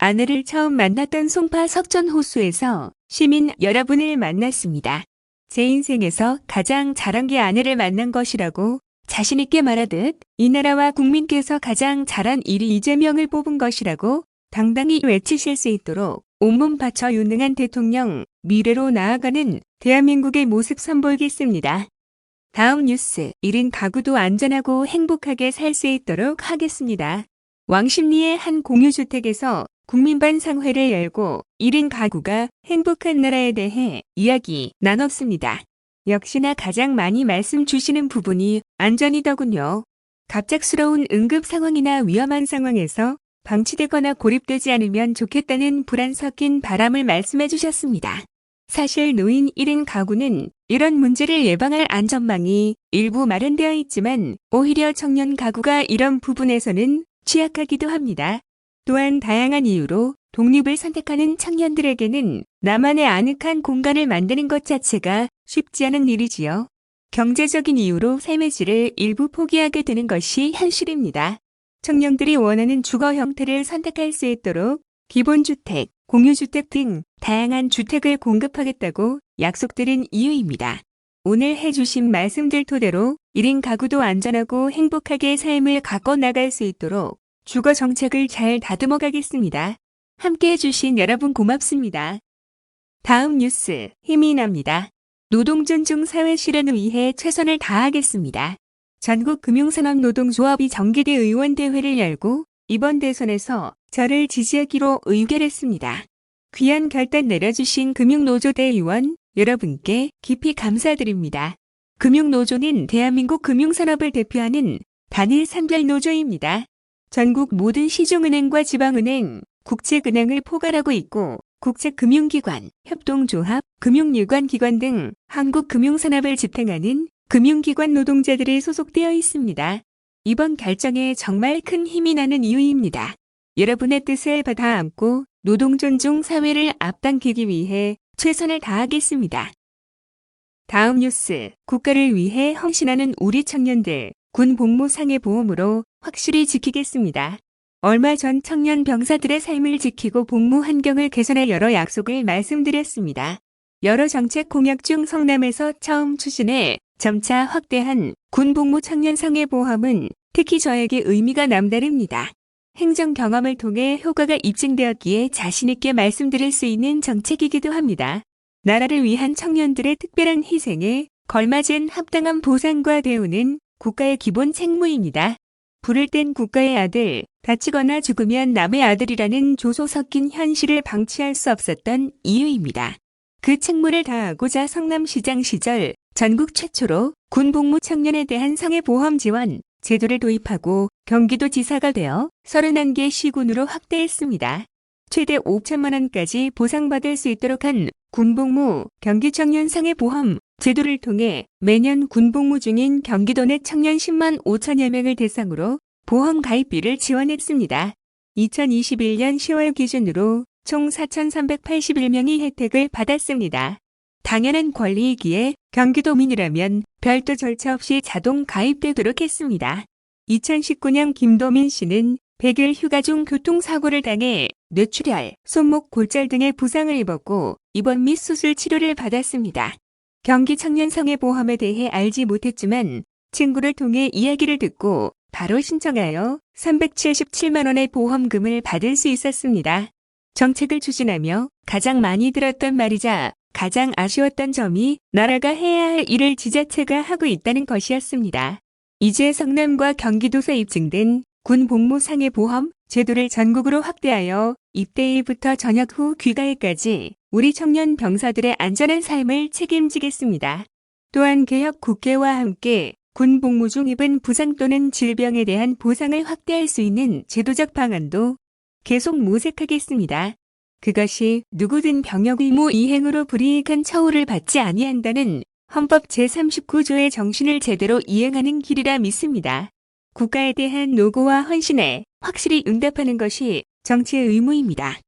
아내를 처음 만났던 송파 석촌호수에서 시민 여러분을 만났습니다. 제 인생에서 가장 잘한 게 아내를 만난 것이라고 자신있게 말하듯 이 나라와 국민께서 가장 잘한 일이 이재명을 뽑은 것이라고 당당히 외치실 수 있도록 온몸 바쳐 유능한 대통령, 미래로 나아가는 대한민국의 모습 선보이겠습니다. 다음 뉴스, 1인 가구도 안전하고 행복하게 살 수 있도록 하겠습니다. 왕십리의 한 공유주택에서 국민반상회를 열고 1인 가구가 행복한 나라에 대해 이야기 나눴습니다. 역시나 가장 많이 말씀 주시는 부분이 안전이더군요. 갑작스러운 응급 상황이나 위험한 상황에서 방치되거나 고립되지 않으면 좋겠다는 불안 섞인 바람을 말씀해 주셨습니다. 사실 노인 1인 가구는 이런 문제를 예방할 안전망이 일부 마련되어 있지만 오히려 청년 가구가 이런 부분에서는 취약하기도 합니다. 또한 다양한 이유로 독립을 선택하는 청년들에게는 나만의 아늑한 공간을 만드는 것 자체가 쉽지 않은 일이지요. 경제적인 이유로 삶의 질을 일부 포기하게 되는 것이 현실입니다. 청년들이 원하는 주거 형태를 선택할 수 있도록 기본주택, 공유주택 등 다양한 주택을 공급하겠다고 약속드린 이유입니다. 오늘 해주신 말씀들 토대로 1인 가구도 안전하고 행복하게 삶을 가꿔 나갈 수 있도록 주거 정책을 잘 다듬어 가겠습니다. 함께 해주신 여러분 고맙습니다. 다음 뉴스, 힘이 납니다. 노동존중 사회 실현을 위해 최선을 다하겠습니다. 전국금융산업노동조합이 정기대 의원대회를 열고 이번 대선에서 저를 지지하기로 의결했습니다. 귀한 결단 내려주신 금융노조대 의원 여러분께 깊이 감사드립니다. 금융노조는 대한민국 금융산업을 대표하는 단일 산별노조입니다. 전국 모든 시중은행과 지방은행, 국책은행을 포괄하고 있고 국책금융기관, 협동조합, 금융유관기관 등 한국금융산업을 지탱하는 금융기관 노동자들이 소속되어 있습니다. 이번 결정에 정말 큰 힘이 나는 이유입니다. 여러분의 뜻을 받아 안고 노동존중 사회를 앞당기기 위해 최선을 다하겠습니다. 다음 뉴스, 국가를 위해 헌신하는 우리 청년들, 군 복무 상해 보험으로 확실히 지키겠습니다. 얼마 전 청년 병사들의 삶을 지키고 복무 환경을 개선할 여러 약속을 말씀드렸습니다. 여러 정책 공약 중 성남에서 처음 추진해 점차 확대한 군 복무 청년 상해 보험은 특히 저에게 의미가 남다릅니다. 행정 경험을 통해 효과가 입증되었기에 자신있게 말씀드릴 수 있는 정책이기도 합니다. 나라를 위한 청년들의 특별한 희생에 걸맞은 합당한 보상과 대우는 국가의 기본 책무입니다. 부를 땐 국가의 아들, 다치거나 죽으면 남의 아들이라는 조소 섞인 현실을 방치할 수 없었던 이유입니다. 그 책무를 다하고자 성남시장 시절 전국 최초로 군 복무 청년에 대한 상해보험 지원 제도를 도입하고 경기도지사가 되어 31개 시군으로 확대했습니다. 최대 5천만 원까지 보상받을 수 있도록 한 군복무 경기청년 상해보험 제도를 통해 매년 군복무 중인 경기도 내 청년 10만 5천여 명을 대상으로 보험 가입비를 지원했습니다. 2021년 10월 기준으로 총 4,381명이 혜택을 받았습니다. 당연한 권리이기에 경기도민이라면 별도 절차 없이 자동 가입되도록 했습니다. 2019년 김도민 씨는 100일 휴가 중 교통사고를 당해 뇌출혈, 손목 골절 등의 부상을 입었고 입원 및 수술 치료를 받았습니다. 경기 청년 상해보험에 대해 알지 못했지만 친구를 통해 이야기를 듣고 바로 신청하여 377만 원의 보험금을 받을 수 있었습니다. 정책을 추진하며 가장 많이 들었던 말이자 가장 아쉬웠던 점이 나라가 해야 할 일을 지자체가 하고 있다는 것이었습니다. 이제 성남과 경기도서 입증된 군 복무 상해보험 제도를 전국으로 확대하여 입대일부터 전역 후 귀가일까지 우리 청년 병사들의 안전한 삶을 책임지겠습니다. 또한 개혁 국회와 함께 군 복무 중 입은 부상 또는 질병에 대한 보상을 확대할 수 있는 제도적 방안도 계속 모색하겠습니다. 그것이 누구든 병역 의무 이행으로 불이익한 처우를 받지 아니한다는 헌법 제39조의 정신을 제대로 이행하는 길이라 믿습니다. 국가에 대한 노고와 헌신에 확실히 응답하는 것이 정치의 의무입니다.